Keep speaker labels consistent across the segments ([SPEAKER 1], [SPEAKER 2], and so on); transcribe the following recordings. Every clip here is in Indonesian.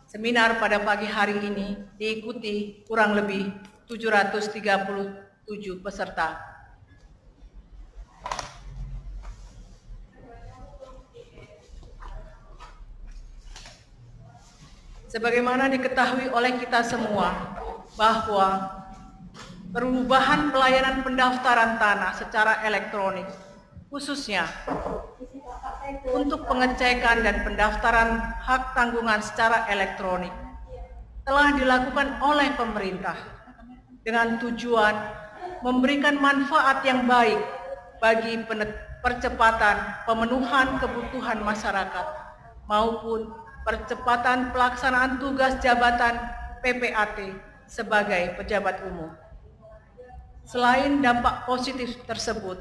[SPEAKER 1] Seminar pada pagi hari ini diikuti kurang lebih 737 peserta. Sebagaimana diketahui oleh kita semua bahwa perubahan pelayanan pendaftaran tanah secara elektronik, khususnya untuk pengecekan dan pendaftaran hak tanggungan secara elektronik, telah dilakukan oleh pemerintah dengan tujuan memberikan manfaat yang baik bagi percepatan pemenuhan kebutuhan masyarakat maupun percepatan pelaksanaan tugas jabatan PPAT sebagai pejabat umum. Selain dampak positif tersebut,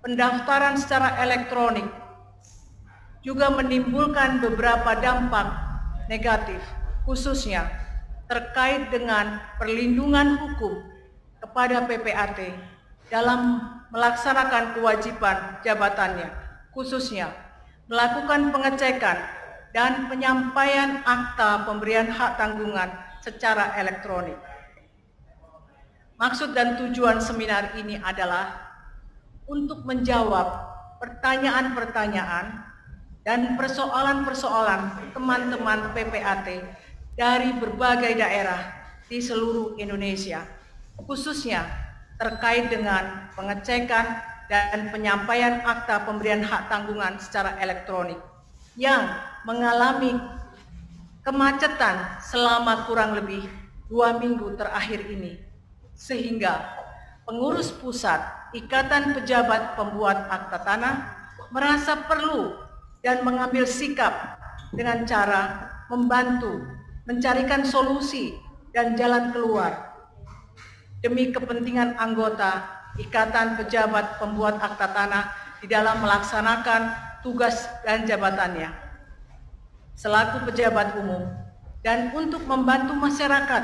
[SPEAKER 1] pendaftaran secara elektronik juga menimbulkan beberapa dampak negatif, khususnya terkait dengan perlindungan hukum kepada PPAT dalam melaksanakan kewajiban jabatannya, khususnya melakukan pengecekan dan penyampaian akta pemberian hak tanggungan secara elektronik. Maksud dan tujuan seminar ini adalah untuk menjawab pertanyaan-pertanyaan dan persoalan-persoalan teman-teman PPAT dari berbagai daerah di seluruh Indonesia, khususnya terkait dengan pengecekan dan penyampaian akta pemberian hak tanggungan secara elektronik yang mengalami kemacetan selama kurang lebih 2 minggu terakhir ini, sehingga pengurus pusat Ikatan Pejabat Pembuat Akta Tanah merasa perlu dan mengambil sikap dengan cara membantu mencarikan solusi dan jalan keluar demi kepentingan anggota Ikatan Pejabat Pembuat Akta Tanah di dalam melaksanakan tugas dan jabatannya selaku pejabat umum dan untuk membantu masyarakat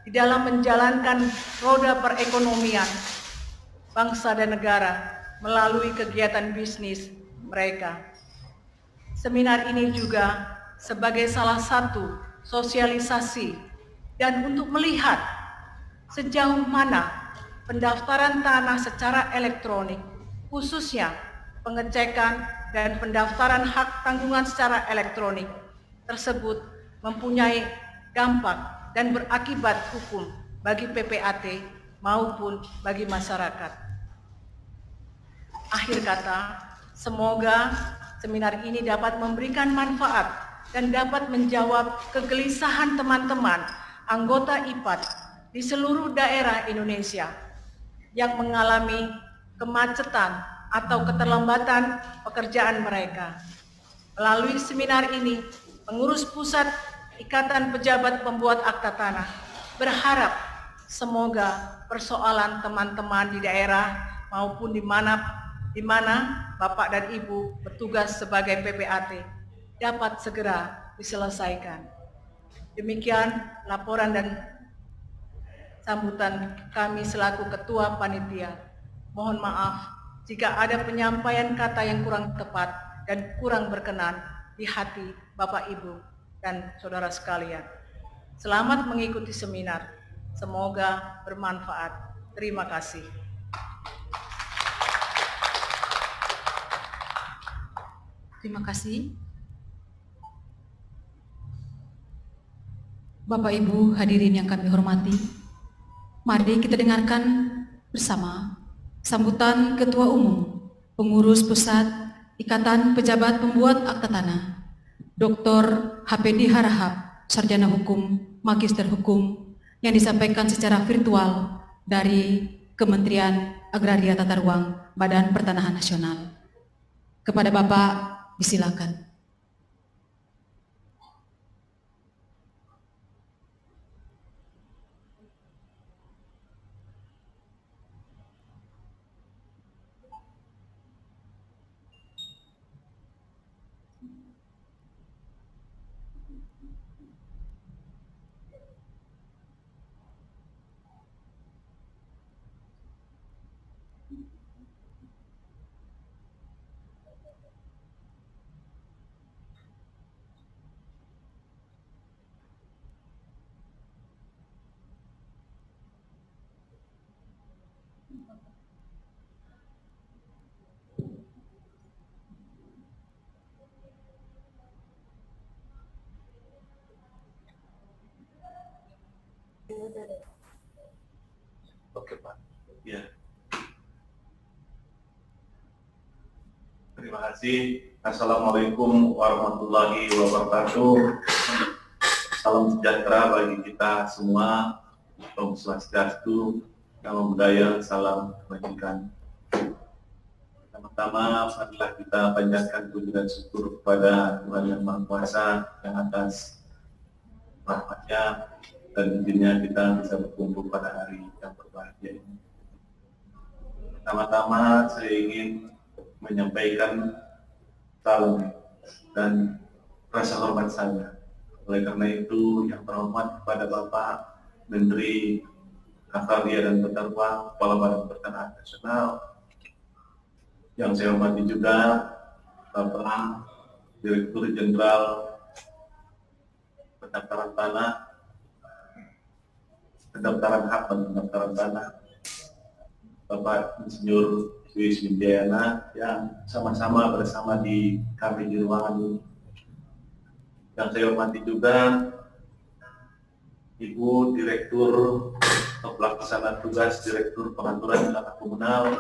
[SPEAKER 1] di dalam menjalankan roda perekonomian bangsa dan negara melalui kegiatan bisnis mereka. Seminar ini juga sebagai salah satu sosialisasi dan untuk melihat sejauh mana pendaftaran tanah secara elektronik, khususnya pengecekan dan pendaftaran hak tanggungan secara elektronik tersebut mempunyai dampak dan berakibat hukum bagi PPAT maupun bagi masyarakat. Akhir kata, semoga seminar ini dapat memberikan manfaat dan dapat menjawab kegelisahan teman-teman anggota IPAT di seluruh daerah Indonesia yang mengalami kemacetan atau keterlambatan pekerjaan mereka. Melalui seminar ini, pengurus pusat Ikatan Pejabat Pembuat Akta Tanah berharap semoga persoalan teman-teman di daerah maupun di mana Bapak dan Ibu bertugas sebagai PPAT dapat segera diselesaikan. Demikian laporan dan sambutan kami selaku Ketua Panitia. Mohon maaf jika ada penyampaian kata yang kurang tepat dan kurang berkenan di hati Bapak, Ibu, dan saudara sekalian. Selamat mengikuti seminar. Semoga bermanfaat. Terima kasih.
[SPEAKER 2] Terima kasih. Bapak Ibu hadirin yang kami hormati, mari kita dengarkan bersama sambutan Ketua Umum Pengurus Pusat Ikatan Pejabat Pembuat Akta Tanah, Dr. Hapedi Harahap, Sarjana Hukum, Magister Hukum, yang disampaikan secara virtual dari Kementerian Agraria Tata Ruang Badan Pertanahan Nasional. Kepada Bapak, disilakan.
[SPEAKER 3] Oke Pak. Ya. Terima kasih. Assalamualaikum warahmatullahi wabarakatuh. Salam sejahtera bagi kita semua. Om Swastiastu, Namo Buddhaya, salam kebajikan. Pertama-tama, marilah kita panjatkan puji dan syukur kepada Tuhan Yang Maha Kuasa yang atas rahmatnya dan izinnya kita bisa berkumpul pada hari yang berbahagia ini. Pertama-tama, saya ingin menyampaikan salam dan rasa hormat saya. Oleh karena itu, yang terhormat kepada Bapak Menteri Karya dan Tata Ruang, Kepala Badan Pertanahan Nasional, yang saya hormati juga Bapak Direktur Jenderal Pendaftaran Tanah, Pendaftaran Hak dan Pendaftaran Tanah, Bapak Insinyur Swiss Windiana, yang sama-sama bersama di kami di ruangan ini. Yang saya hormati juga Ibu Direktur atau Pelaksana Tugas Direktur Pengaturan Tanah Komunal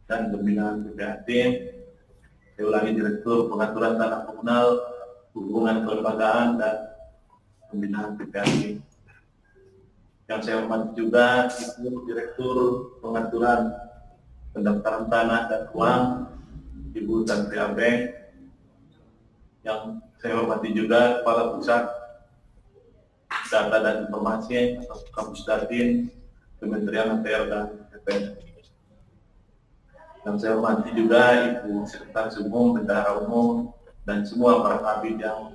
[SPEAKER 3] dan Pembinaan PPAT. Saya ulangi, Direktur Pengaturan Tanah Komunal, Hubungan Kelembagaan dan Pembinaan PPAT. Yang saya hormati juga Ibu Direktur Pengaturan Pendaftaran Tanah dan Ruang, Ibu Tantri Abeng. Yang saya hormati juga Kepala Pusat Data dan Informasi atau Kampus Datin, Kementerian ATR dan PPN. Yang saya hormati juga Ibu Sekretaris Umum, Bendahara Umum, dan semua para kabid yang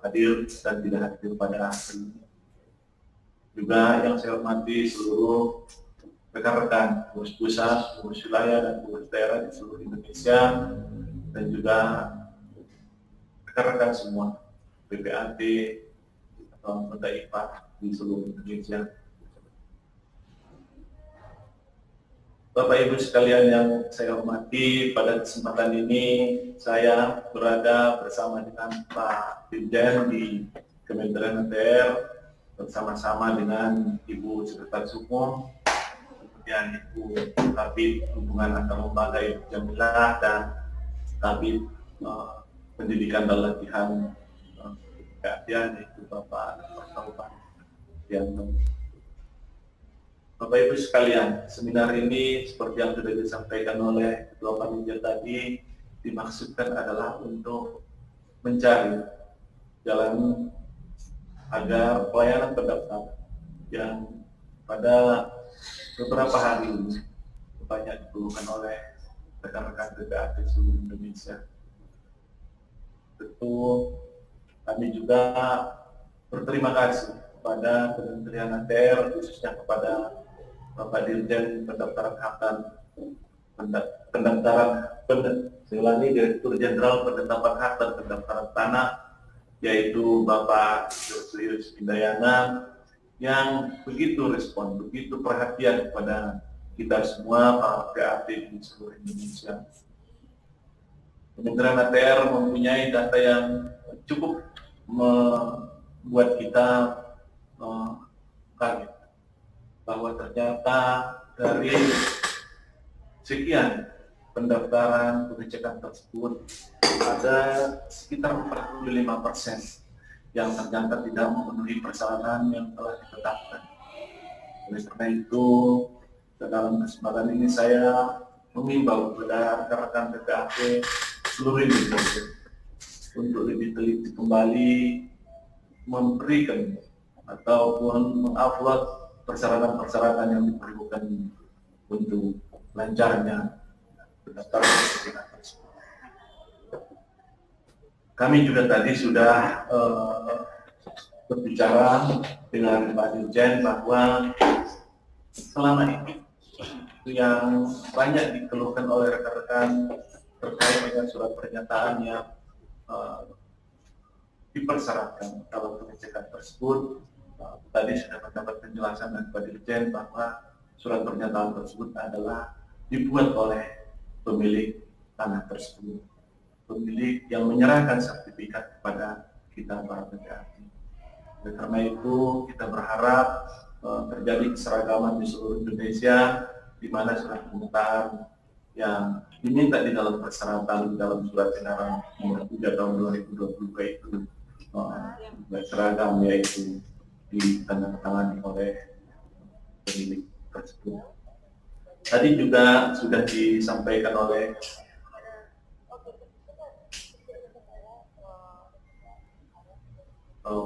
[SPEAKER 3] hadir dan tidak hadir pada hari ini. Juga yang saya hormati seluruh rekan-rekan pengurus pusat, pengurus wilayah, dan pengurus daerah di seluruh Indonesia, dan juga rekan-rekan semua PPAT atau anggota IPA di seluruh Indonesia. Bapak Ibu sekalian yang saya hormati, pada kesempatan ini saya berada bersama dengan Pak Dirjen di Kementerian ATR, bersama-sama dengan Ibu Sekretaris Umum, kemudian Ibu Kabid Hubungan Antar Lembaga Ibu Jamilah, dan Kabid Pendidikan dan Latihan Keahlian yaitu Bapak Taufan Yanto. Bapak Ibu sekalian, seminar ini seperti yang sudah disampaikan oleh Ketua Panitia tadi, dimaksudkan adalah untuk mencari jalan agar pelayanan pendaftaran yang pada beberapa hari ini banyak dikeluhkan oleh rekan-rekan PPAT seluruh Indonesia. Tentu kami juga berterima kasih kepada Kementerian ATR, khususnya kepada Bapak Dirjen Pendaftaran Hak dan Direktur Jenderal Penetapan Hak dan Pendaftaran Tanah, yaitu Bapak Swiss Windiana, yang begitu respon, begitu perhatian kepada kita semua para PPAT di seluruh Indonesia. Kementerian ATR mempunyai data yang cukup membuat kita kaget bahwa ternyata dari sekian pendaftaran pengecekan tersebut ada sekitar 45% yang ternyata tidak memenuhi persyaratan yang telah ditetapkan. Oleh karena itu, dalam kesempatan ini saya mengimbau kepada rekan-rekan PPAT seluruh Indonesia untuk lebih teliti kembali memberikan ataupun mengupload persyaratan-persyaratan yang diperlukan untuk lancarnya pendaftaran tersebut. Kami juga tadi sudah berbicara dengan Pak Dirjen bahwa selama ini yang banyak dikeluhkan oleh rekan-rekan terkait dengan surat pernyataan yang dipersyaratkan dalam pengecekan tersebut. Tadi sudah mendapat penjelasan dari Pak Dirjen bahwa surat pernyataan tersebut adalah dibuat oleh pemilik tanah tersebut, pemilik yang menyerahkan sertifikat kepada kita para PPAT. Karena itu kita berharap terjadi keseragaman di seluruh Indonesia, di mana surat pernyataan yang diminta di dalam persyaratan di dalam surat edaran nomor 3 tahun 2022 itu seragam, yaitu ditandatangani oleh pemilik tersebut. Tadi juga sudah disampaikan oleh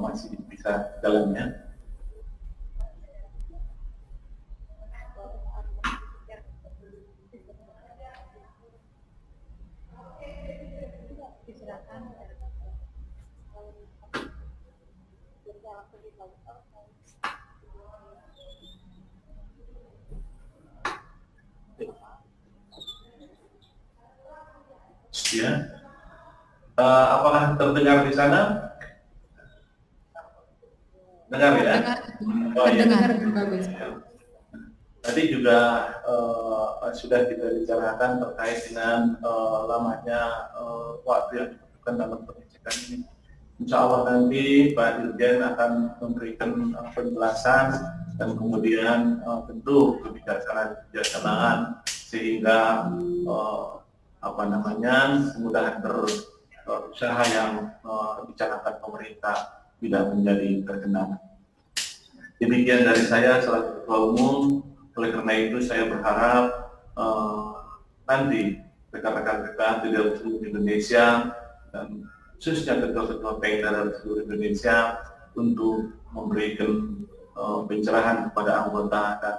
[SPEAKER 3] masih bisa jalannya. Ya, apakah terdengar di sana? Dengar ya?
[SPEAKER 2] Terdengar bagus.
[SPEAKER 3] Tadi juga sudah kita bicarakan terkait dengan lamanya waktu yang dibutuhkan dalam pengecekan ini. Insya Allah nanti Pak Dirjen akan memberikan penjelasan dan kemudian tentu kebijaksanaan sehingga kemudahan berusaha yang dicanakan pemerintah tidak menjadi terkendala. Demikian dari saya selaku Ketua Umum. Oleh karena itu saya berharap nanti rekan-rekan PPAT di dalam seluruh Indonesia dan khususnya ketua-ketua Pengda dalam seluruh Indonesia untuk memberikan pencerahan kepada anggota dan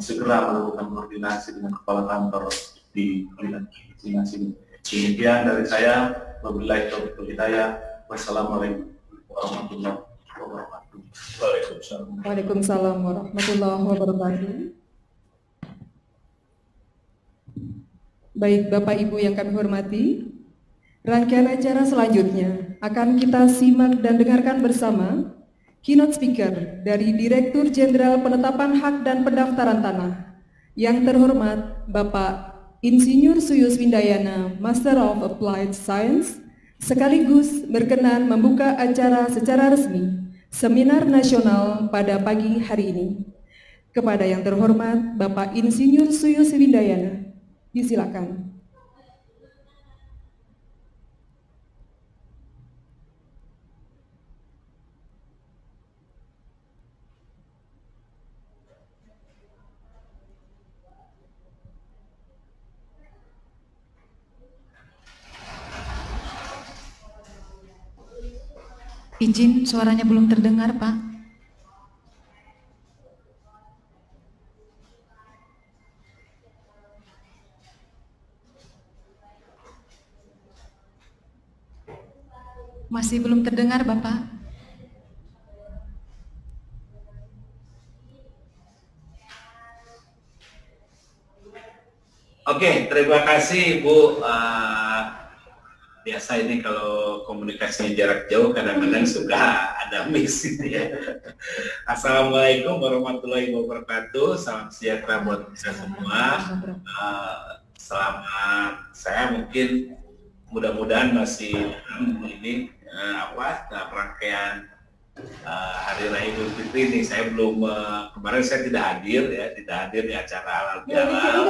[SPEAKER 3] segera melakukan koordinasi dengan kepala kantor di masing-masing. Demikian dari saya. Wabillahi taufiq wal hidayah. Wassalamualaikum warahmatullahi wabarakatuh.
[SPEAKER 4] Waalaikumsalam warahmatullahi wabarakatuh. Baik Bapak Ibu yang kami hormati, rangkaian acara selanjutnya akan kita simak dan dengarkan bersama keynote speaker dari Direktur Jenderal Penetapan Hak dan Pendaftaran Tanah, yang terhormat Bapak Insinyur Suyus Windayana, Master of Applied Science, sekaligus berkenan membuka acara secara resmi seminar nasional pada pagi hari ini. Kepada yang terhormat Bapak Insinyur Suyus Windayana, disilakan.
[SPEAKER 2] Izin, suaranya belum terdengar, Pak. Masih belum terdengar, Bapak.
[SPEAKER 5] Oke, terima kasih Bu. Biasa ini kalau komunikasinya jarak jauh kadang-kadang suka ada miss gitu ya. Assalamualaikum warahmatullahi wabarakatuh. Salam sejahtera buat kita semua. Selamat, saya mungkin mudah-mudahan masih ini rangkaian Hari Raya Idul Fitri ini. Saya belum kemarin saya tidak hadir di acara halal bihalal.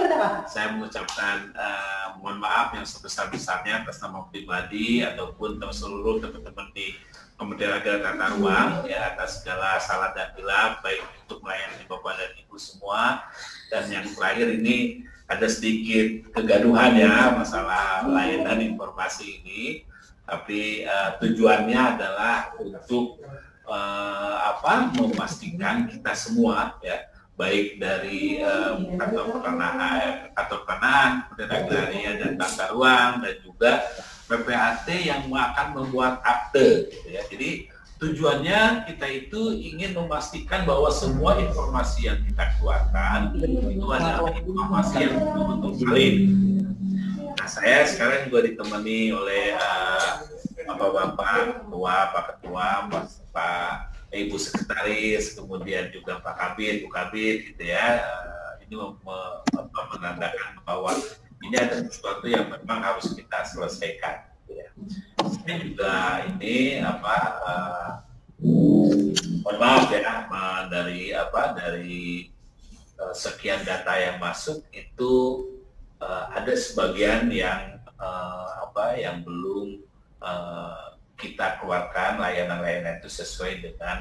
[SPEAKER 5] Saya mengucapkan mohon maaf yang sebesar-besarnya atas nama pribadi ataupun seluruh teman-teman di Kementerian Agama Tata Ruang ya, atas segala salah dan hilaf baik untuk melayani Bapak dan Ibu semua. Dan yang terakhir ini ada sedikit kegaduhan ya masalah layanan informasi ini, tapi tujuannya analah untuk memastikan kita semua ya, baik dari kantor peternakan, Kementerian Agraria dan Tata Ruang, dan juga PPAT yang akan membuat akte gitu ya. Jadi tujuannya kita itu ingin memastikan bahwa semua informasi yang kita keluarkan itu adalah informasi yang betul-betul valid. Nah, saya sekarang juga ditemani oleh Bapak Ketua, Pak Ketua, Pak Ibu Sekretaris, kemudian juga Pak Kabid, Bu Kabid, gitu ya. Ini menandakan bahwa ini ada sesuatu yang memang harus kita selesaikan. Gitu ya. juga ini mohon maaf ya, dari sekian data yang masuk itu ada sebagian yang yang belum kita keluarkan layanan-layanan itu sesuai dengan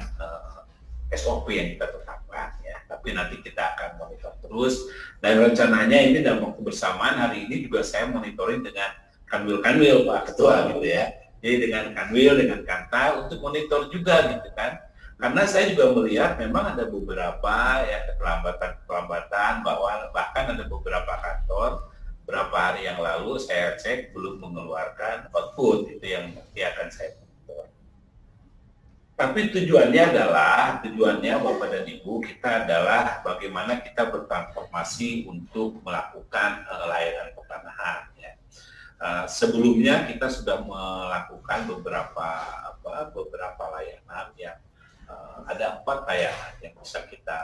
[SPEAKER 5] SOP yang kita tetapkan ya. Tapi nanti kita akan monitor terus, dan rencananya ini dalam waktu bersamaan hari ini juga saya monitoring dengan Kanwil Pak Ketua gitu ya. Jadi dengan Kanwil, dengan Kanta untuk monitor juga gitu kan. Karena saya juga melihat memang ada beberapa ya keterlambatan bahwa bahkan ada beberapa kantor berapa hari yang lalu saya cek belum mengeluarkan output, itu yang nanti akan saya monitor. Tapi tujuannya Bapak dan Ibu kita adalah bagaimana kita bertransformasi untuk melakukan layanan pertanahan ya. Sebelumnya kita sudah melakukan beberapa layanan yang ada 4 layanan yang bisa kita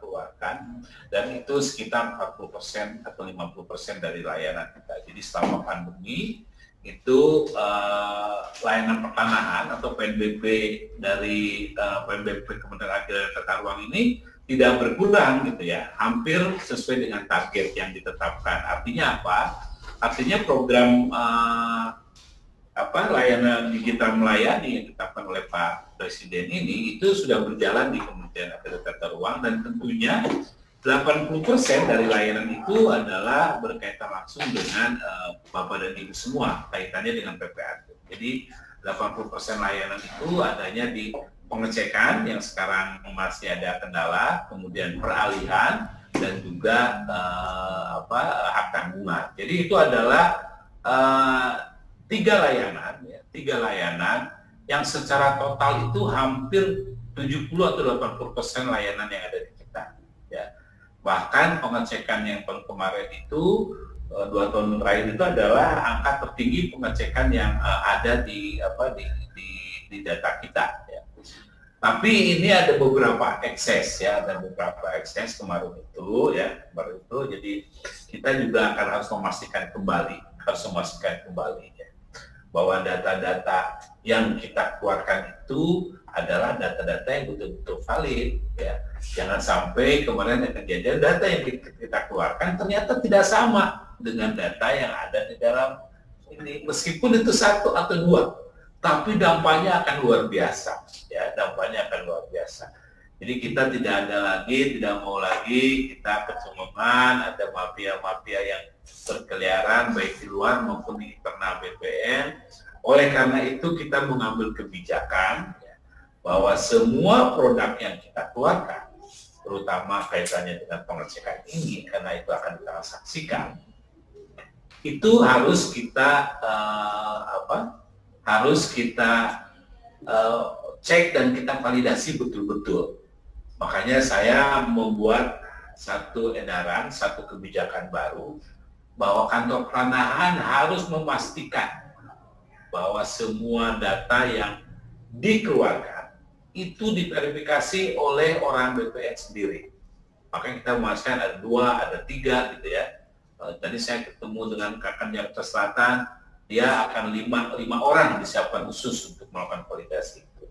[SPEAKER 5] keluarkan, dan itu sekitar 40% atau 50% dari layanan kita. Jadi selama pandemi itu layanan pertanahan atau PNBP dari PNBP Kementerian Agraria dan Tata Ruang ini tidak berkurang gitu ya, hampir sesuai dengan target yang ditetapkan. Artinya apa? Artinya program layanan digital melayani yang ditetapkan oleh Pak Presiden ini itu sudah berjalan di Kementerian Agraria dan Tata Ruang, dan tentunya 80% dari layanan itu adalah berkaitan langsung dengan Bapak dan Ibu semua, kaitannya dengan PPAD. Jadi 80% layanan itu adanya di pengecekan yang sekarang masih ada kendala, kemudian peralihan, dan juga hak tanggungan. Jadi itu adalah 3 layanan yang secara total itu hampir 70 atau 80% layanan yang ada di kita. Ya. Bahkan pengecekan yang kemarin itu 2 tahun terakhir itu adalah angka tertinggi pengecekan yang ada di data kita. Ya. Tapi ini ada beberapa ekses ya, kemarin itu. Jadi kita juga akan harus memastikan kembali ya, bahwa data-data yang kita keluarkan itu adalah data-data yang betul-betul valid ya. Jangan sampai kemarin ada kejadian data yang kita keluarkan ternyata tidak sama dengan data yang ada di dalam ini, meskipun itu 1 atau 2, tapi dampaknya akan luar biasa ya, Jadi kita tidak mau lagi kita kecemasan ada mafia-mafia yang berkeliaran baik di luar maupun di internal BPN. Oleh karena itu kita mengambil kebijakan ya, bahwa semua produk yang kita keluarkan, terutama kaitannya dengan pengecekan ini, karena itu akan ditransaksikan, itu harus kita cek dan kita validasi betul-betul. Makanya saya membuat satu edaran, satu kebijakan baru, bahwa kantor pertanahan harus memastikan bahwa semua data yang dikeluarkan itu diverifikasi oleh orang BPN sendiri. Makanya kita memastikan ada 2, ada 3 gitu ya. Tadi saya ketemu dengan Kakan Jakarta Selatan, dia akan 5 orang disiapkan khusus untuk melakukan validasi itu.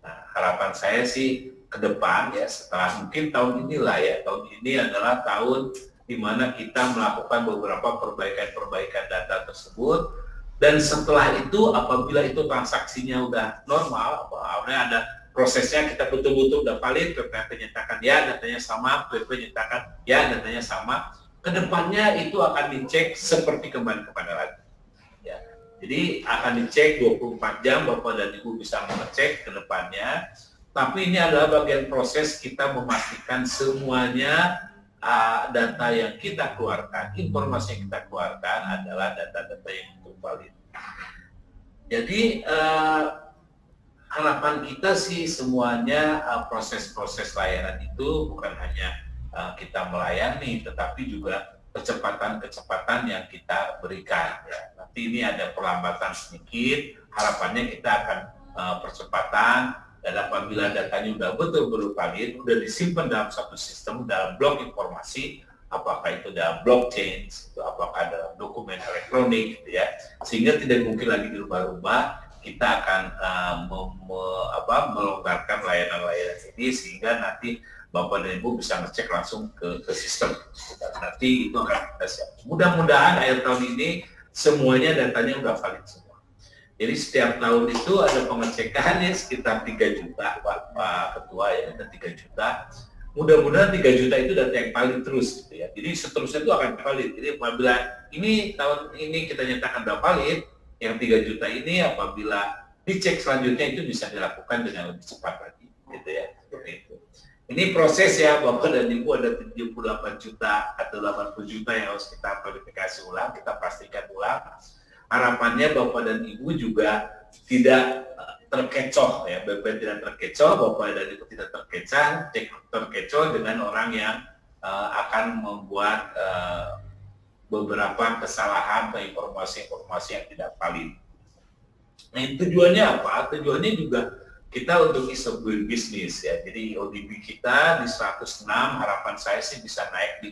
[SPEAKER 5] Nah, harapan saya sih ke depan ya, setelah mungkin tahun inilah ya, tahun ini adalah tahun di mana kita melakukan beberapa perbaikan data tersebut, dan setelah itu apabila itu transaksinya udah normal, ada prosesnya, kita betul-betul udah valid, PPAD nyatakan ya datanya sama, PP nyatakan ya datanya sama, kedepannya itu akan dicek seperti kemarin-kemarin lagi. Ya. Jadi akan dicek 24 jam, Bapak dan Ibu bisa mengecek kedepannya, tapi ini adalah bagian proses kita memastikan semuanya data yang kita keluarkan, informasi yang kita keluarkan adalah data-data yang valid. Jadi harapan kita sih semuanya proses-proses layanan itu bukan hanya kita melayani, tetapi juga kecepatan-kecepatan yang kita berikan. Ya. Nanti ini ada perlambatan sedikit, harapannya kita akan percepatan. Dan apabila datanya sudah betul-betul valid, sudah disimpan dalam satu sistem, dalam blok informasi, apakah itu dalam blockchain, apakah dalam dokumen elektronik, gitu ya, sehingga tidak mungkin lagi dirubah-rubah. Kita akan melonggarkan layanan-layanan ini sehingga nanti Bapak dan Ibu bisa ngecek langsung ke sistem. Nanti itu akan kita siap. Mudah-mudahan akhir tahun ini semuanya datanya udah valid semua. Jadi setiap tahun itu ada pengecekannya sekitar 3 juta, Pak Ketua, ya, ada 3 juta. Mudah-mudahan 3 juta itu data yang valid terus, gitu ya. Jadi seterusnya itu akan valid. Jadi apabila ini tahun ini kita nyatakan udah valid, yang 3 juta ini apabila dicek selanjutnya itu bisa dilakukan dengan lebih cepat lagi, gitu ya. Seperti itu. Ini proses ya, Bapak dan Ibu, ada 78 juta atau 80 juta yang harus kita verifikasi ulang, kita pastikan ulang. Harapannya Bapak dan Ibu juga tidak terkecoh ya, BP tidak terkecoh, Bapak dan Ibu tidak terkecoh dengan orang yang akan membuat beberapa kesalahan atau informasi-informasi yang tidak valid. Nah, tujuannya apa? Tujuannya juga kita untuk ease of doing business ya. Jadi ODB kita di 106, harapan saya sih bisa naik di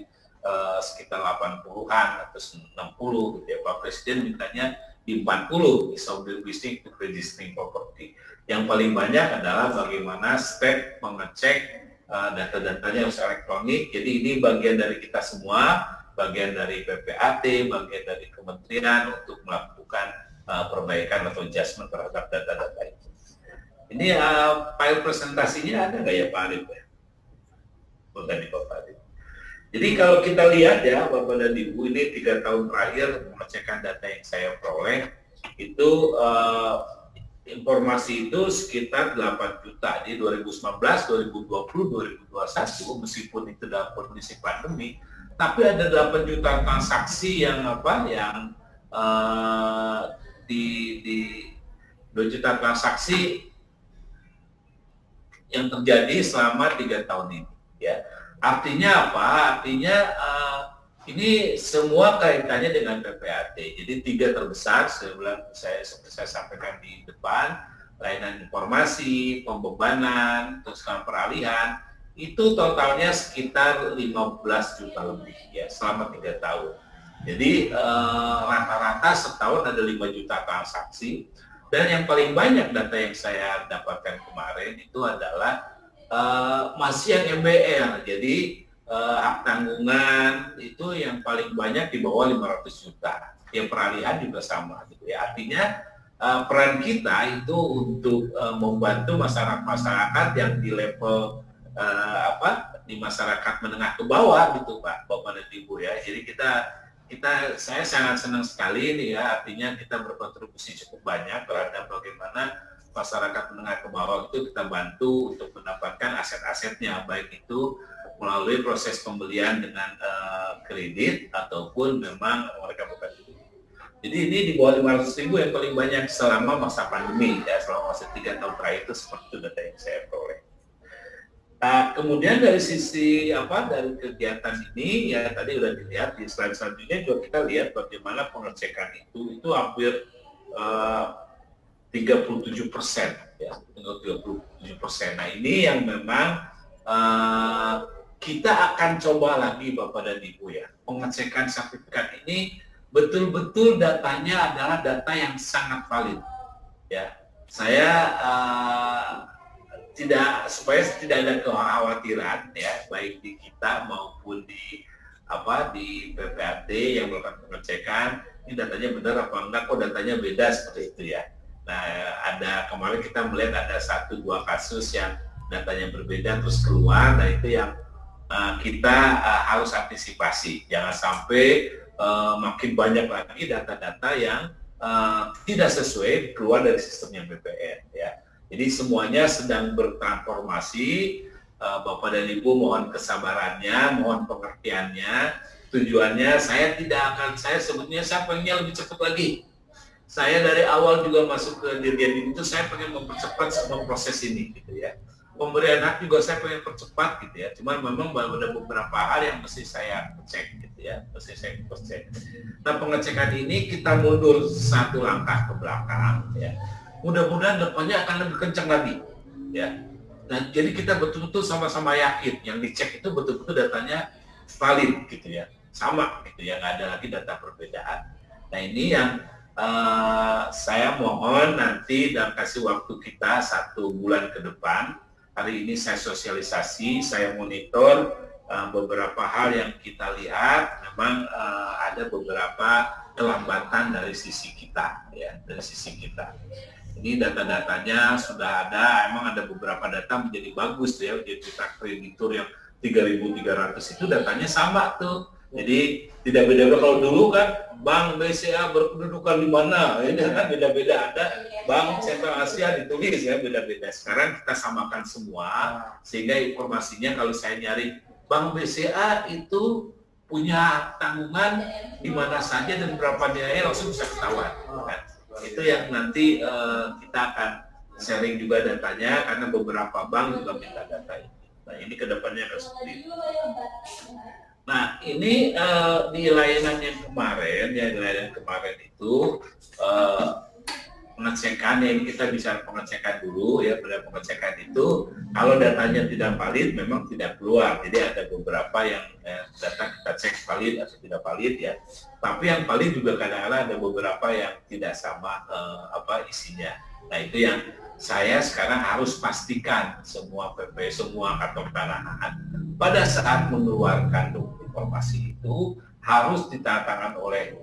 [SPEAKER 5] sekitar 80-an atau 60 gitu ya. Pak Presiden mintanya di 40 ease of doing business untuk registering property. Yang paling banyak adalah bagaimana step mengecek data-datanya harus elektronik. Jadi ini bagian dari kita semua, bagian dari PPAT, bagian dari kementerian untuk melakukan perbaikan atau adjustment terhadap data-data itu. Ini file presentasinya ada nggak ya Pak Arif? Bukan di Bapak Arif. Jadi kalau kita lihat ya Bapak dan Ibu, ini 3 tahun terakhir mengecekkan data yang saya peroleh, itu informasi itu sekitar 8 juta. Di 2019, 2020, 2021, meskipun itu dalam kondisi pandemi, tapi ada 8 juta transaksi yang di 2 juta transaksi yang terjadi selama 3 tahun ini, ya. Artinya apa? Artinya ini semua kaitannya dengan PPAT. Jadi 3 terbesar, seperti saya sampaikan di depan, layanan informasi, pembebanan, terus peralihan, itu totalnya sekitar 15 juta lebih ya selama 3 tahun. Jadi rata-rata setahun ada 5 juta transaksi. Dan yang paling banyak data yang saya dapatkan kemarin itu adalah masih yang MBR. Jadi hak tanggungan itu yang paling banyak di bawah 500 juta. Yang peralihan juga sama gitu ya. Artinya peran kita itu untuk membantu masyarakat yang di level di masyarakat menengah ke bawah gitu Pak, Bapak dan Ibu ya. Jadi saya sangat senang sekali nih ya, artinya kita berkontribusi cukup banyak terhadap bagaimana masyarakat menengah ke bawah itu kita bantu untuk mendapatkan aset-asetnya, baik itu melalui proses pembelian dengan kredit ataupun memang mereka bukan. Jadi ini di bawah 500.000 yang paling banyak selama masa pandemi ya, selama masa 3 tahun terakhir itu seperti itu data yang saya peroleh. Nah, kemudian dari sisi dari kegiatan ini ya tadi udah dilihat di slide selanjutnya juga kita lihat bagaimana pengecekan itu hampir 37% ya, 37%. Nah ini yang memang kita akan coba lagi Bapak dan Ibu ya, pengecekan sertifikat ini betul-betul datanya adalah data yang sangat valid ya. Saya supaya tidak ada kekhawatiran ya, baik di kita maupun di PPAT yang melakukan pengecekan, ini datanya benar apa enggak, kok datanya beda seperti itu ya. Nah, kemarin kita melihat ada 1-2 kasus yang datanya berbeda terus keluar, nah itu yang kita harus antisipasi, jangan sampai makin banyak lagi data-data yang tidak sesuai keluar dari sistemnya BPN ya. Jadi semuanya sedang bertransformasi, Bapak dan Ibu mohon kesabarannya, mohon pengertiannya. Tujuannya saya sebetulnya saya pengennya lebih cepat lagi. Saya dari awal juga masuk ke Dirjen itu saya pengen mempercepat semua proses ini gitu ya. Pemberian hak juga saya pengen percepat gitu ya. Cuman memang ada beberapa hal yang mesti saya cek gitu ya, Nah pengecekan ini kita mundur 1 langkah ke belakang ya. Mudah-mudahan depannya akan lebih kencang lagi ya. Nah jadi kita betul-betul sama-sama yakin yang dicek itu betul-betul datanya valid gitu ya, sama gitu ya, nggak ada lagi data perbedaan. Nah ini yang saya mohon nanti dan kasih waktu kita 1 bulan ke depan. Hari ini saya sosialisasi, saya monitor beberapa hal yang kita lihat memang ada beberapa kelambatan dari sisi kita ya, dari sisi kita. Ini data-datanya sudah ada, emang ada beberapa data menjadi bagus ya, jadi kita kreditur yang 3.300 itu datanya sama tuh. Jadi tidak beda-beda, kalau dulu kan Bank BCA berkedudukan di mana, ini kan beda-beda, ada Bank Sentral Asia ditulis ya beda-beda. Sekarang kita samakan semua sehingga informasinya kalau saya nyari Bank BCA itu punya tanggungan di mana saja dan berapa nilainya langsung bisa ketahuan. Kan? Itu yang nanti kita akan sharing juga datanya karena beberapa bank juga minta data ini. Nah ini kedepannya akan seperti itu. Nah ini di layanan yang kemarin, ya di layanan kemarin itu pengecekan yang kita bicara pengecekan dulu ya, pada pengecekan itu kalau datanya tidak valid memang tidak keluar. Jadi ada beberapa yang data kita cek valid atau tidak valid ya. Tapi yang valid juga kadang-kadang ada beberapa yang tidak sama isinya. Nah itu yang saya sekarang harus pastikan semua PP, semua kantor tanah pada saat mengeluarkan informasi itu harus ditandatangan oleh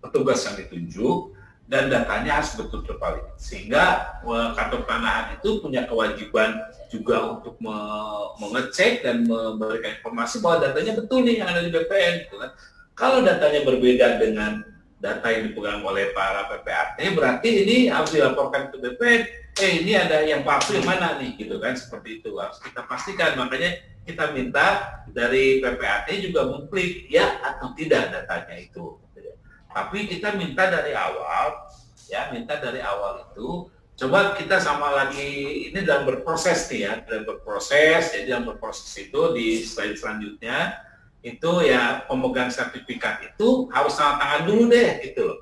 [SPEAKER 5] petugas yang ditunjuk dan datanya harus betul-betul valid. Sehingga kantor tanahan itu punya kewajiban juga untuk mengecek dan memberikan informasi bahwa datanya betul nih yang ada di BPN. Gitu kan. Kalau datanya berbeda dengan data yang dipegang oleh para PPAT, berarti ini harus dilaporkan ke BPN. Ini ada yang palsu yang mana nih, gitu kan? Seperti itu harus kita pastikan. Makanya kita minta dari PPAT juga mengklik ya atau tidak datanya itu. Tapi kita minta dari awal, ya minta dari awal itu. Coba kita sama lagi ini dalam berproses nih ya, dalam berproses. Jadi dalam berproses itu di slide selanjutnya itu ya pemegang sertifikat itu harus tanda tangan dulu deh gitu loh.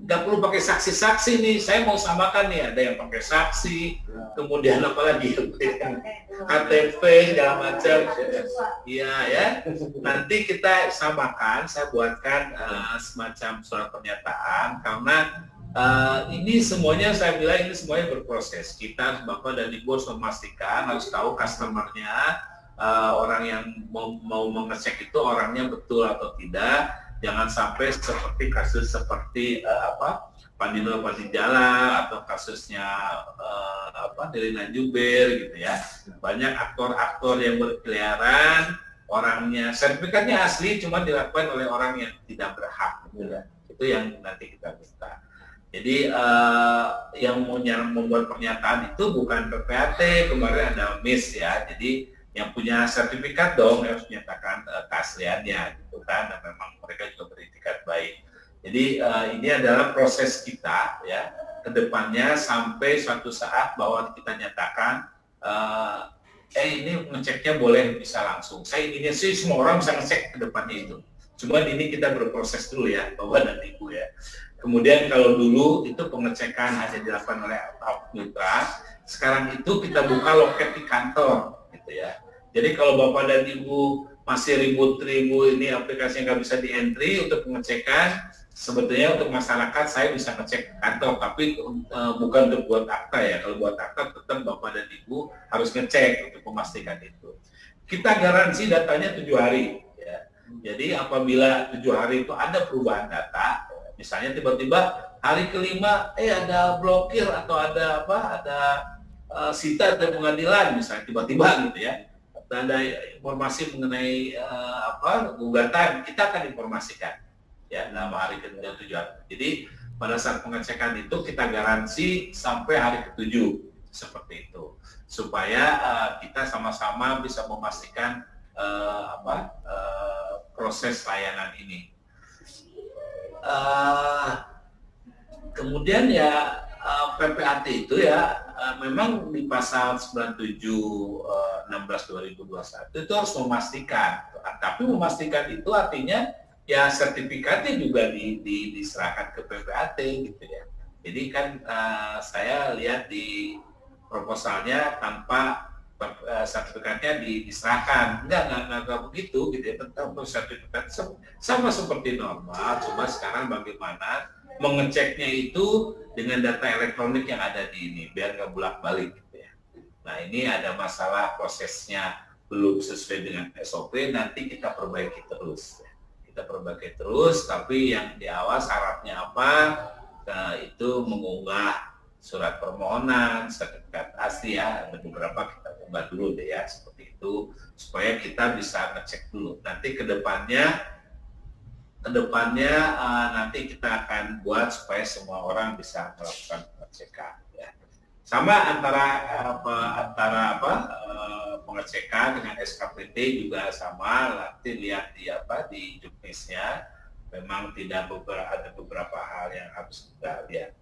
[SPEAKER 5] Nggak perlu pakai saksi-saksi nih, saya mau samakan nih, ada yang pakai saksi, kemudian apalagi KTP segala macam, iya ya. Nanti kita samakan, saya buatkan semacam surat pernyataan karena ini semuanya saya bilang ini semuanya berproses. Kita Bapak dan Ibu harus memastikan, harus tahu customernya, orang yang mau mengecek itu orangnya betul atau tidak. Jangan sampai seperti kasus seperti Pandino Padijala atau kasusnya Delina Juber gitu ya. Banyak aktor-aktor yang berkeliaran, orangnya sertifikatnya asli cuma dilakukan oleh orang yang tidak berhak gitu ya. Itu yang nanti kita minta. Jadi yang membuat pernyataan itu bukan PPAT, kemarin ada MIS ya. Jadi yang punya sertifikat dong harus menyatakan keasliannya gitu kan, dan memang mereka juga beritikat baik. Jadi ini adalah proses kita ya kedepannya sampai suatu saat bahwa kita nyatakan ini ngeceknya boleh bisa langsung. Saya inginnya sih semua orang bisa ngecek ke depannya itu. Cuman ini kita berproses dulu ya Bapak dan Ibu ya. Kemudian kalau dulu itu pengecekan hanya dilakukan oleh mitra, sekarang itu kita buka loket di kantor gitu ya. Jadi kalau Bapak dan Ibu masih ribut-ribut ini aplikasi yang nggak bisa di-entry untuk pengecekan, sebetulnya untuk masyarakat saya bisa ngecek kantor, tapi bukan untuk buat akta ya. Kalau buat akta tetap Bapak dan Ibu harus ngecek untuk memastikan itu. Kita garansi datanya 7 hari. Ya. Jadi apabila 7 hari itu ada perubahan data, misalnya tiba-tiba hari kelima ada blokir atau ada sita dari pengadilan misalnya tiba-tiba gitu ya. Ada informasi mengenai gugatan, kita akan informasikan ya dalam hari ke-7. Jadi pada saat pengecekan itu kita garansi sampai hari ke-7 seperti itu supaya kita sama-sama bisa memastikan proses layanan ini. Kemudian ya PPAT itu ya memang di pasal 97/16/2021 itu harus memastikan. Tapi memastikan itu artinya ya sertifikatnya juga diserahkan ke PPAT gitu ya. Jadi kan saya lihat di proposalnya tanpa sertifikatnya diserahkan. Enggak begitu gitu ya. Tetap sertifikat sama seperti normal, cuma sekarang bagaimana mengeceknya itu dengan data elektronik yang ada di ini biar nggak bolak-balik gitu ya. Nah, ini ada masalah prosesnya belum sesuai dengan SOP, nanti kita perbaiki terus. Kita perbaiki terus, tapi yang di awal syaratnya apa? Nah, itu mengunggah surat permohonan, sertifikat asli ya, ada beberapa kita unggah dulu deh ya, seperti itu, supaya kita bisa ngecek dulu. Nanti kedepannya nanti kita akan buat supaya semua orang bisa melakukan pengecekan. Ya. Sama antara pengecekan dengan SKPT juga sama, nanti lihat di juknisnya, memang ada beberapa hal yang harus kita lihat.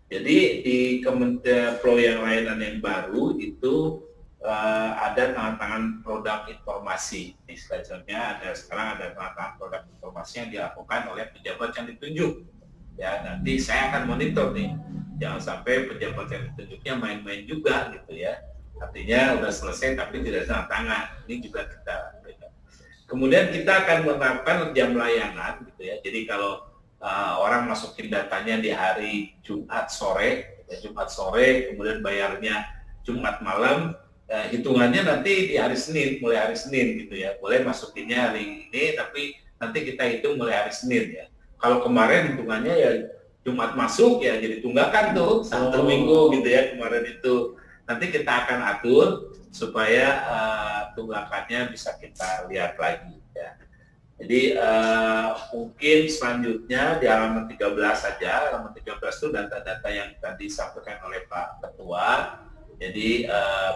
[SPEAKER 5] Jadi di Kementerian Pro yang layanan yang baru itu ada tangan-tangan produk informasi. Istilahnya sekarang ada tangan-tangan produk informasi yang dilakukan oleh pejabat yang ditunjuk. Ya, nanti saya akan monitor nih, jangan sampai pejabat yang ditunjuknya main-main juga gitu ya. Artinya udah selesai tapi tidak tanda tangan. Ini juga kita. Kemudian kita akan menerapkan jam layanan gitu ya. Jadi kalau orang masukin datanya di hari Jumat sore, kemudian bayarnya Jumat malam, hitungannya nanti di hari Senin, mulai hari Senin gitu ya. Boleh masukinnya hari ini, tapi nanti kita hitung mulai hari Senin ya. Kalau kemarin hitungannya ya Jumat masuk ya jadi tunggakan tuh satu minggu gitu ya kemarin itu. Nanti kita akan atur supaya tunggakannya bisa kita lihat lagi ya. Jadi mungkin selanjutnya di halaman 13 saja. Halaman 13 itu data-data yang tadi disampaikan oleh Pak Ketua. Jadi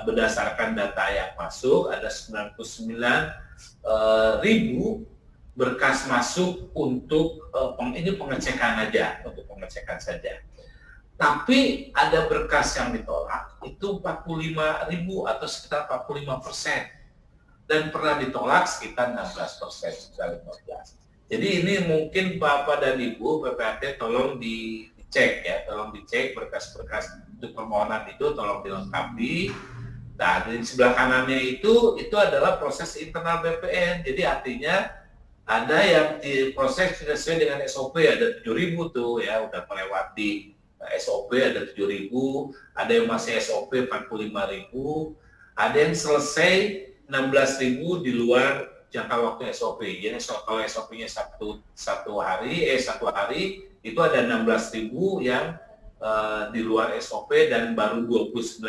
[SPEAKER 5] berdasarkan data yang masuk ada 99.000 berkas masuk untuk ini pengecekan aja, untuk pengecekan saja. Tapi ada berkas yang ditolak itu 45.000 atau sekitar 45%. Dan pernah ditolak sekitar 16%, sekitar 15%. Jadi ini mungkin Bapak dan Ibu PPAT tolong dicek ya, tolong dicek berkas-berkas untuk permohonan itu tolong dilengkapi. Nah, di sebelah kanannya itu adalah proses internal BPN. Jadi artinya ada yang diproses sesuai dengan SOP, ada 7.000 tuh ya, udah melewati SOP ada 7.000, ada yang masih SOP 45.000, ada yang selesai 16.000 di luar jangka waktu SOP. Jadi kalau SOP-nya satu hari itu ada 16.000 yang di luar SOP dan baru 29.000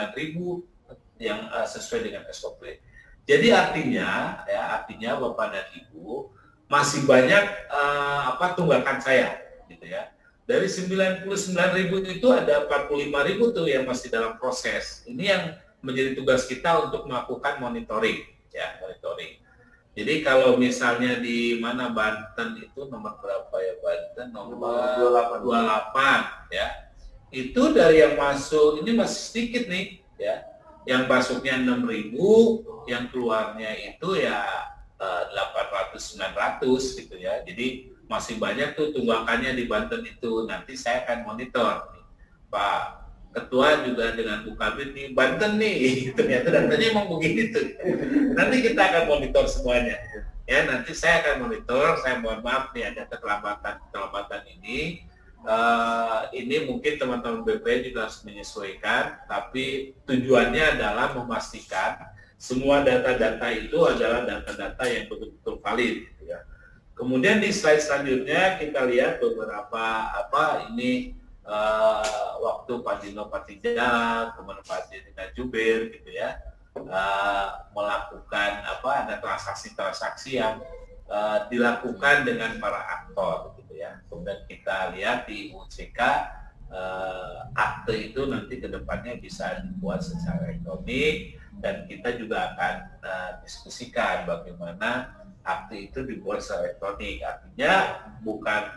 [SPEAKER 5] yang sesuai dengan SOP. Jadi artinya Bapak dan Ibu masih banyak tunggakan saya gitu ya. Dari 99.000 itu ada 45.000 tuh yang masih dalam proses. Ini yang menjadi tugas kita untuk melakukan monitoring ya, monitoring. Jadi kalau misalnya di mana Banten itu nomor berapa ya, Banten nomor 28 ya. Itu dari yang masuk ini masih sedikit nih ya. Yang masuknya 6.000, yang keluarnya itu ya 800-900 gitu ya. Jadi masih banyak tuh tunggakannya di Banten itu. Nanti saya akan monitor nih. Pak Ketua juga dengan Bu Kabit nih, Banten nih, ternyata datanya emang begini tuh. Nanti kita akan monitor semuanya. Ya, nanti saya akan monitor, saya mohon maaf nih ada keterlambatan ini. Ini mungkin teman-teman BPN juga harus menyesuaikan, tapi tujuannya adalah memastikan semua data-data itu adalah data-data yang betul-betul valid. Gitu ya. Kemudian di slide selanjutnya kita lihat beberapa waktu Pak Dino Patijak, kemudian Pak Dino Jubir gitu ya, melakukan ada transaksi-transaksi yang dilakukan dengan para aktor gitu ya. Kemudian kita lihat di OJK akte itu nanti kedepannya bisa dibuat secara elektronik dan kita juga akan diskusikan bagaimana akte itu dibuat secara elektronik. Artinya bukan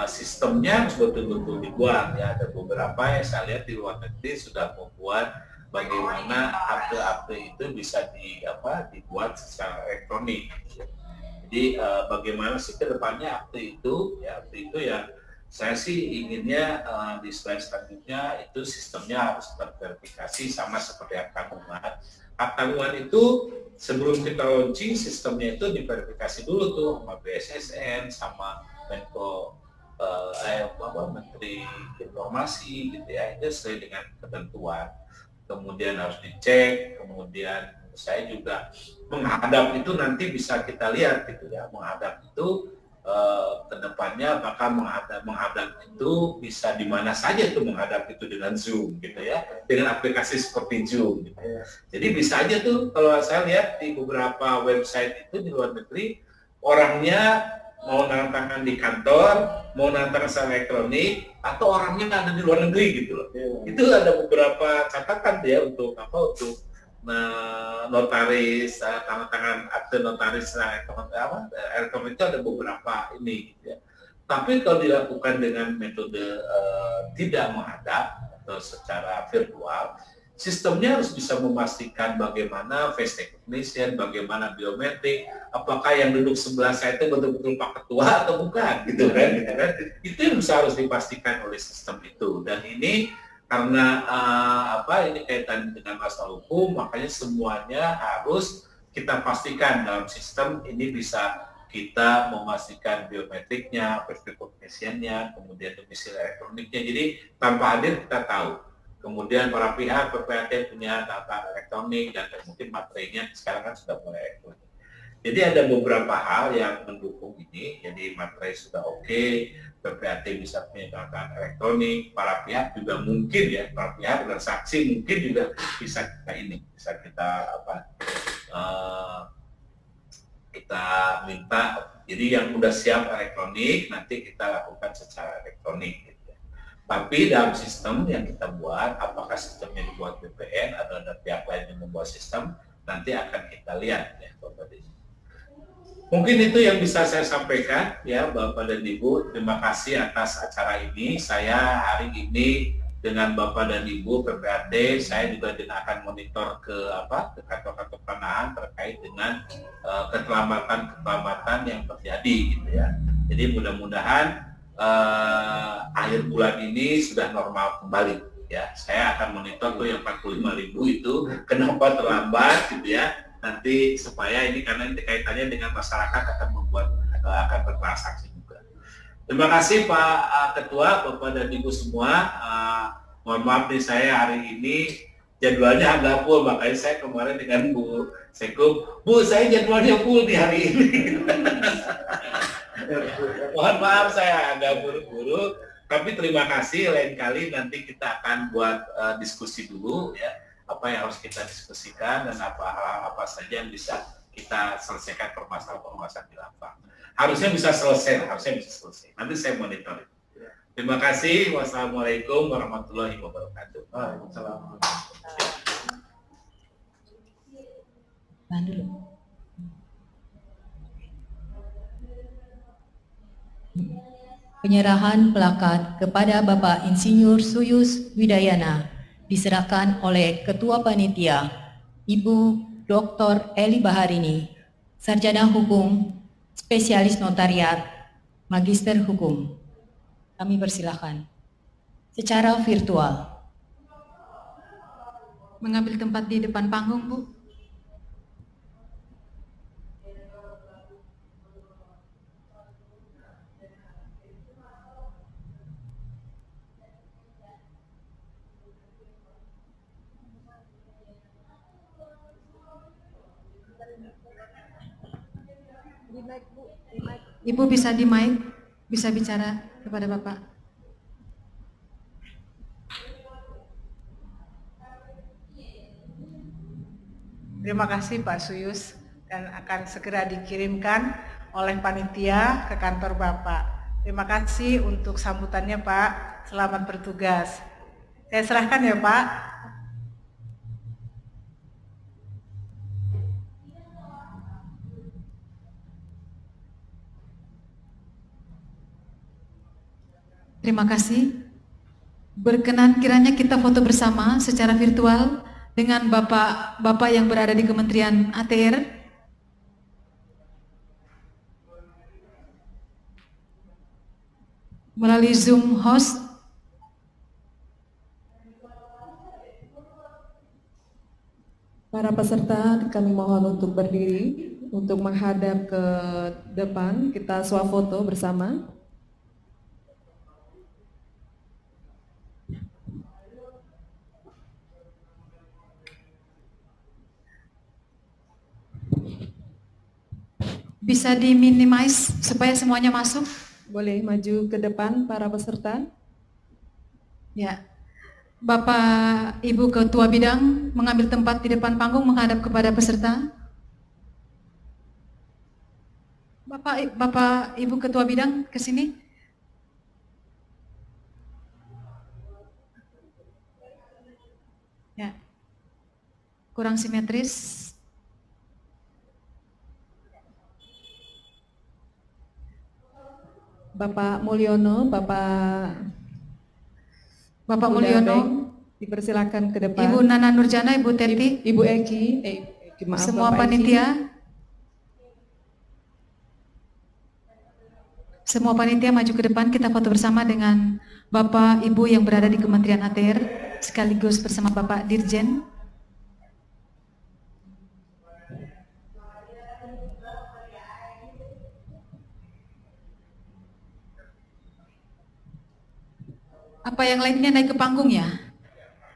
[SPEAKER 5] sistemnya harus betul-betul dibuat ya. Ada beberapa yang saya lihat di luar negeri sudah membuat bagaimana akte-akte itu bisa dibuat secara elektronik. Jadi bagaimana sih ke depannya akte itu ya Saya sih inginnya di slide selanjutnya itu sistemnya harus terverifikasi sama seperti hak tanggungan. Hak tanggungan itu sebelum kita launching sistemnya itu diverifikasi dulu tuh sama BSSN, sama Menko Menteri Informasi gitu ya, itu sesuai dengan ketentuan. Kemudian harus dicek, kemudian saya juga menghadap itu nanti bisa kita lihat gitu ya, menghadap itu kedepannya apakah menghadap itu bisa di mana saja itu menghadap itu dengan Zoom gitu ya, dengan aplikasi seperti Zoom gitu. Jadi bisa aja tuh kalau saya lihat di beberapa website itu di luar negeri, orangnya mau nanda tangan di kantor, mau nanda tangan secara elektronik, atau orangnya ada di luar negeri gitu loh. Itu ada beberapa catatan ya untuk apa, untuk notaris, tanda tangan akte notaris elektronik itu ada beberapa ini gitu ya. Tapi kalau dilakukan dengan metode tidak menghadap atau secara virtual, sistemnya harus bisa memastikan bagaimana face recognition, bagaimana biometrik, apakah yang duduk sebelah saya itu betul-betul Pak Ketua atau bukan gitu kan, gitu kan. Itu yang harus dipastikan oleh sistem itu. Dan ini karena ini kaitan dengan masalah hukum, makanya semuanya harus kita pastikan dalam sistem ini bisa kita memastikan biometriknya, face recognition-nya, kemudian domisili elektroniknya. Jadi tanpa hadir kita tahu. Kemudian para pihak PPAT punya data elektronik dan mungkin materinya sekarang kan sudah mulai elektronik. Jadi ada beberapa hal yang mendukung ini. Jadi materi sudah oke, PPAT bisa punya data elektronik, para pihak juga mungkin ya, para pihak dan saksi mungkin juga bisa kita kita minta. Jadi yang sudah siap elektronik nanti kita lakukan secara elektronik. Tapi dalam sistem yang kita buat, apakah sistemnya dibuat BPN atau ada pihak lain yang membuat sistem, nanti akan kita lihat ya Bapak dan Ibu. Mungkin itu yang bisa saya sampaikan ya Bapak dan Ibu. Terima kasih atas acara ini. Saya hari ini dengan Bapak dan Ibu PPAT, saya juga akan monitor ke kantor-kantor panahan terkait dengan keterlambatan yang terjadi gitu ya. Jadi mudah-mudahan akhir bulan ini sudah normal kembali ya. Saya akan monitor tuh yang 45.000 itu kenapa terlambat gitu ya, nanti supaya ini karena ini kaitannya dengan masyarakat akan bertransaksi juga. Terima kasih Pak Ketua, Bapak dan Ibu semua. Mohon maaf nih saya hari ini jadwalnya agak full, makanya saya kemarin dengan Bu Sekum, Bu saya jadwalnya full di hari ini. Mohon maaf saya agak buru-buru, tapi terima kasih. Lain kali nanti kita akan buat diskusi dulu ya, apa yang harus kita diskusikan dan apa saja yang bisa kita selesaikan permasalahan-permasalahan di lapangan. Harusnya bisa selesai. Nanti saya monitor. Terima kasih. Wassalamualaikum warahmatullahi wabarakatuh. Waalaikumsalam.
[SPEAKER 6] Penyerahan plakat kepada Bapak Insinyur Suyus Widayana diserahkan oleh Ketua Panitia, Ibu Dr. Eli Baharini, Sarjana Hukum, Spesialis Notariat, Magister Hukum. Kami persilahkan. Secara virtual.
[SPEAKER 2] Mengambil tempat di depan panggung, Bu. Ibu bisa di mic, bisa bicara kepada Bapak.
[SPEAKER 1] Terima kasih Pak Suyus, dan akan segera dikirimkan oleh panitia ke kantor Bapak. Terima kasih untuk sambutannya Pak, selamat bertugas. Saya serahkan ya Pak.
[SPEAKER 2] Terima kasih. Berkenan kiranya kita foto bersama secara virtual dengan Bapak yang berada di Kementerian ATR. melalui Zoom host.
[SPEAKER 4] Para peserta kami mohon untuk berdiri untuk menghadap ke depan, kita swafoto bersama.
[SPEAKER 2] Bisa diminimize supaya semuanya masuk.
[SPEAKER 4] Boleh maju ke depan para peserta.
[SPEAKER 2] Ya. Bapak Ibu Ketua Bidang mengambil tempat di depan panggung menghadap kepada peserta. Bapak Ibu Ketua Bidang ke sini. Ya. Kurang simetris.
[SPEAKER 4] Bapak Mulyono, Bapak Mulyono, dipersilakan ke depan.
[SPEAKER 2] Ibu Nana Nurjana, Ibu Teti,
[SPEAKER 4] Ibu Eki, maaf,
[SPEAKER 2] semua
[SPEAKER 4] Bapak
[SPEAKER 2] panitia,
[SPEAKER 4] Eki.
[SPEAKER 2] Semua panitia maju ke depan, kita foto bersama dengan Bapak Ibu yang berada di Kementerian ATR, sekaligus bersama Bapak Dirjen. Apa yang lainnya naik ke panggung ya?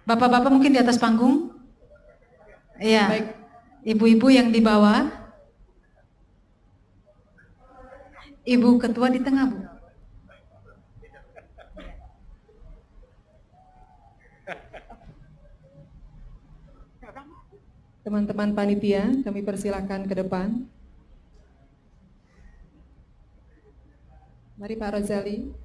[SPEAKER 2] Bapak-bapak mungkin di atas panggung? Iya.
[SPEAKER 4] Baik.
[SPEAKER 2] Ibu-ibu yang di bawah. Ibu Ketua di tengah, Bu.
[SPEAKER 4] Teman-teman panitia, kami persilakan ke depan. Mari Pak Rozali.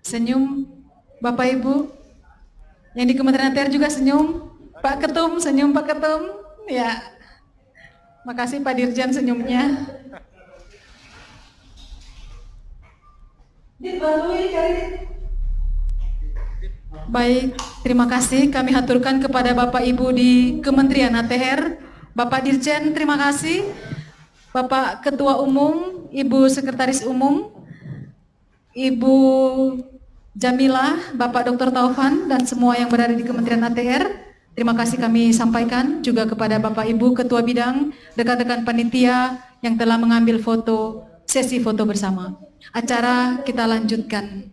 [SPEAKER 2] Senyum, Bapak Ibu. Yang di Kementerian ATR juga senyum. Pak Ketum, senyum Pak Ketum. Ya. Makasih Pak Dirjen senyumnya. Baik, terima kasih kami haturkan kepada Bapak Ibu di Kementerian ATR. Bapak Dirjen, terima kasih. Bapak Ketua Umum, Ibu Sekretaris Umum, Ibu Jamilah, Bapak Dr. Taufan, dan semua yang berada di Kementerian ATR. Terima kasih kami sampaikan juga kepada Bapak Ibu Ketua Bidang, rekan-rekan panitia yang telah mengambil foto, sesi foto bersama. Acara kita lanjutkan.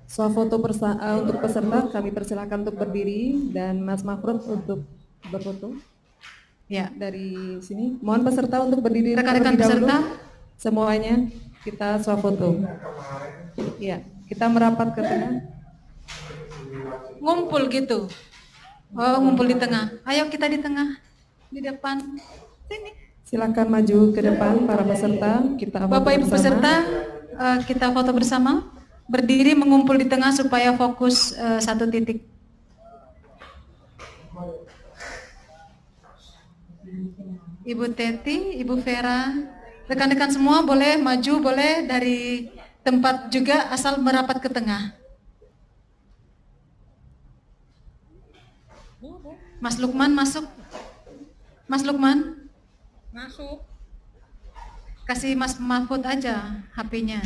[SPEAKER 4] Swafoto untuk peserta kami persilakan untuk berdiri dan Mas Mafrud untuk berfoto.
[SPEAKER 2] Ya,
[SPEAKER 4] Dari sini, mohon peserta untuk berdiri.
[SPEAKER 2] rekan-rekan
[SPEAKER 4] terlebih dahulu.
[SPEAKER 2] peserta.
[SPEAKER 4] Semuanya kita swafoto. Ya, kita merapat ke tengah.
[SPEAKER 2] Ngumpul gitu. Oh, ngumpul di tengah. Ayo kita di tengah, di depan. Sini.
[SPEAKER 4] Silakan maju ke depan para peserta. Kita foto
[SPEAKER 2] Bapak Ibu
[SPEAKER 4] bersama.
[SPEAKER 2] peserta, kita foto bersama. Berdiri mengumpul di tengah supaya fokus satu titik. Ibu Teti, Ibu Vera, rekan-rekan semua boleh maju, boleh dari tempat juga asal merapat ke tengah. Mas Lukman masuk. Mas Lukman.
[SPEAKER 1] Masuk.
[SPEAKER 2] Kasih Mas Mahfud aja HP-nya.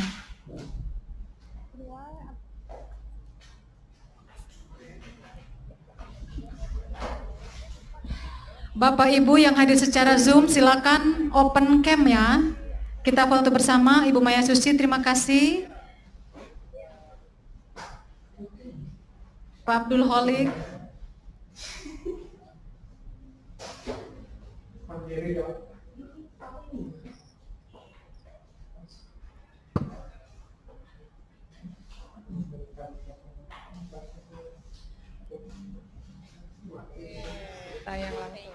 [SPEAKER 2] Bapak Ibu yang hadir secara Zoom silakan open cam ya. Kita foto bersama. Ibu Maya Susi, terima kasih. Pak Abdul Holik.
[SPEAKER 1] Tayang langsung.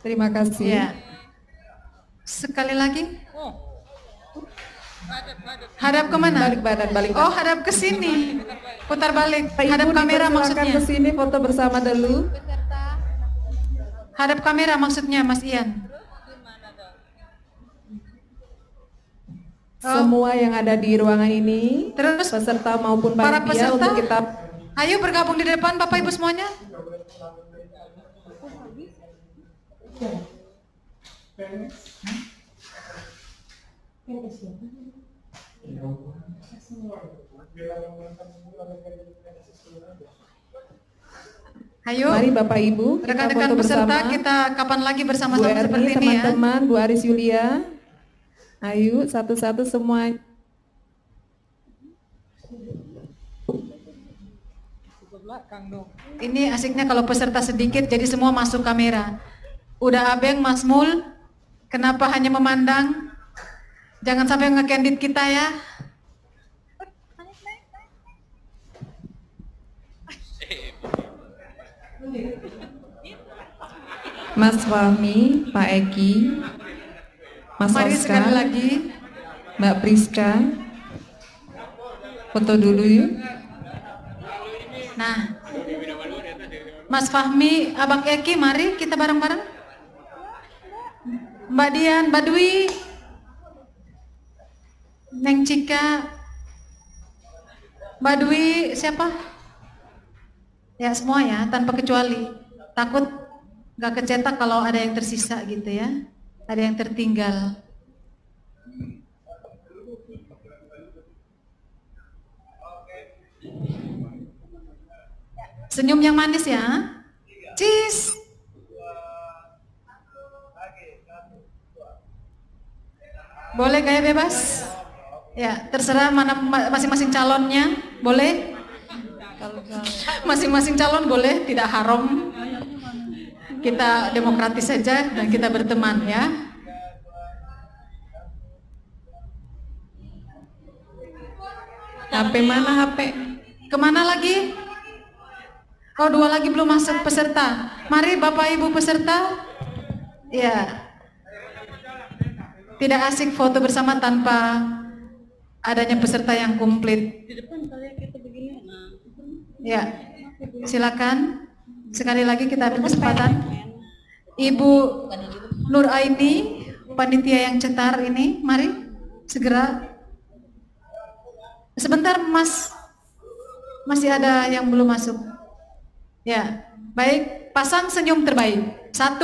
[SPEAKER 4] Terima kasih.
[SPEAKER 2] Ya. Sekali lagi. Hadap kemana?
[SPEAKER 4] Balik badan, balik
[SPEAKER 2] Oh,
[SPEAKER 4] badan.
[SPEAKER 2] hadap ke sini. Putar balik.
[SPEAKER 4] Pak Ibu
[SPEAKER 2] Hadap kamera
[SPEAKER 4] dipersilakan
[SPEAKER 2] maksudnya.
[SPEAKER 4] ke sini foto bersama dulu.
[SPEAKER 2] Hadap kamera maksudnya Mas Ian.
[SPEAKER 4] Semua yang ada di ruangan ini,
[SPEAKER 2] Terus
[SPEAKER 4] peserta maupun
[SPEAKER 2] para
[SPEAKER 4] panitia
[SPEAKER 2] peserta,
[SPEAKER 4] untuk kita
[SPEAKER 2] ayo bergabung di depan Bapak Ibu semuanya. Ayo,
[SPEAKER 4] mari Bapak Ibu, kita
[SPEAKER 2] rekan-rekan
[SPEAKER 4] foto
[SPEAKER 2] peserta,
[SPEAKER 4] bersama.
[SPEAKER 2] kita kapan lagi
[SPEAKER 4] Bu
[SPEAKER 2] bersama-sama
[SPEAKER 4] Erni,
[SPEAKER 2] seperti ini ya.
[SPEAKER 4] teman-teman, Bu Aris Yulia. Ayo, satu-satu semua.
[SPEAKER 2] Ini asiknya kalau peserta sedikit jadi semua masuk kamera. Udah abeng Mas Mul, kenapa hanya memandang? Jangan sampai nge-candid kita ya.
[SPEAKER 4] Mas Fahmi, Pak Eki, Mas
[SPEAKER 2] Mari sekali
[SPEAKER 4] Oscar,
[SPEAKER 2] lagi.
[SPEAKER 4] Mbak Priska, foto dulu yuk.
[SPEAKER 2] Nah, Mas Fahmi, Abang Eki, mari kita bareng-bareng. Mbak Dian, Mbak Dwi, Neng Cika, Mbak Dwi, siapa? Ya semua ya, tanpa kecuali. Takut gak kecetak kalau ada yang tersisa gitu ya, ada yang tertinggal. Senyum yang manis ya. Cheese. Boleh gaya bebas? Ya, terserah mana masing-masing calonnya. Boleh? Masing-masing calon boleh, tidak haram. Kita demokratis saja dan kita berteman ya.
[SPEAKER 4] HP mana HP?
[SPEAKER 2] Kemana lagi? Oh, 2 lagi belum masuk peserta. Mari Bapak Ibu peserta. Ya. Tidak asik foto bersama tanpa adanya peserta yang komplit. Ya. Silakan. Sekali lagi kita ambil kesempatan. Ibu Nur Aini, panitia yang cetar ini, mari segera. Sebentar Mas, masih ada yang belum masuk. Ya, baik, pasang senyum terbaik. 1,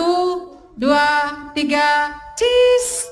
[SPEAKER 2] 2, 3, cheese.